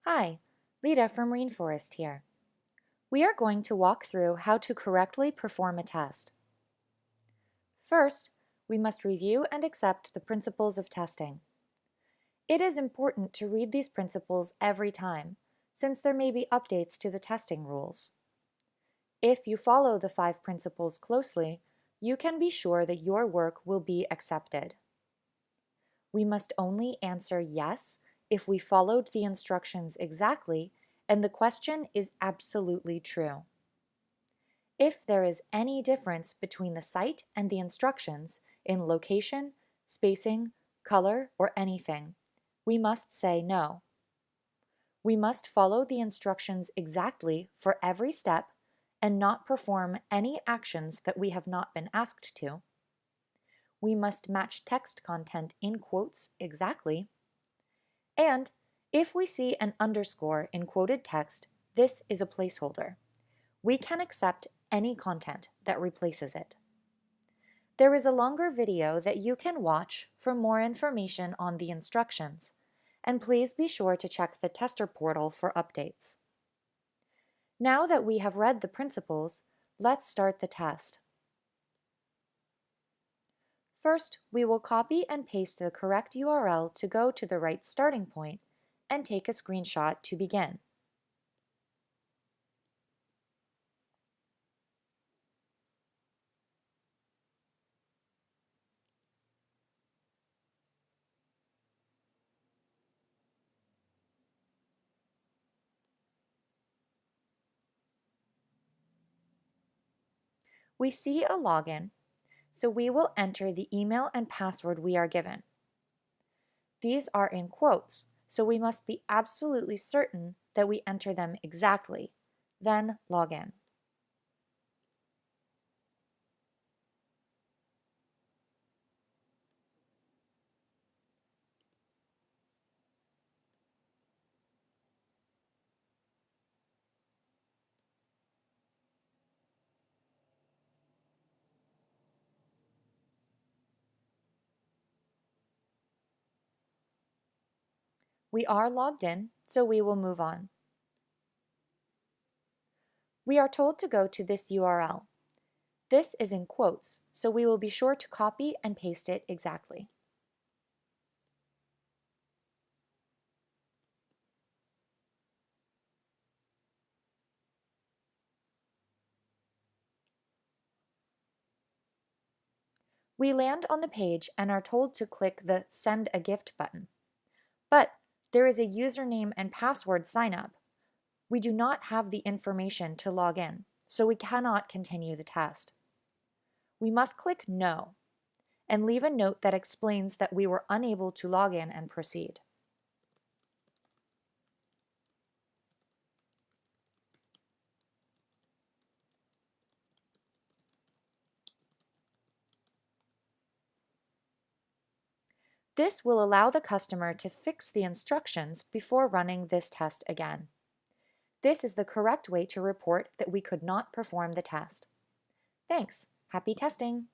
Hi, Lita from Rainforest here. We are going to walk through how to correctly perform a test. First, we must review and accept the principles of testing. It is important to read these principles every time, since there may be updates to the testing rules. If you follow the 5 principles closely, you can be sure that your work will be accepted. We must only answer yes if we followed the instructions exactly and the question is absolutely true. If there is any difference between the site and the instructions in location, spacing, color, or anything, we must say no. We must follow the instructions exactly for every step and not perform any actions that we have not been asked to. We must match text content in quotes exactly. And if we see an underscore in quoted text, this is a placeholder. We can accept any content that replaces it. There is a longer video that you can watch for more information on the instructions, and please be sure to check the tester portal for updates. Now that we have read the principles, let's start the test. First, we will copy and paste the correct URL to go to the right starting point and take a screenshot to begin. We see a login, so we will enter the email and password we are given. These are in quotes, so we must be absolutely certain that we enter them exactly. Then log in. We are logged in, so we will move on. We are told to go to this URL. This is in quotes, so we will be sure to copy and paste it exactly. We land on the page and are told to click the Send a Gift button. But there is a username and password sign-up. We do not have the information to log in, so we cannot continue the test. We must click No and leave a note that explains that we were unable to log in and proceed. This will allow the customer to fix the instructions before running this test again. This is the correct way to report that we could not perform the test. Thanks. Happy testing!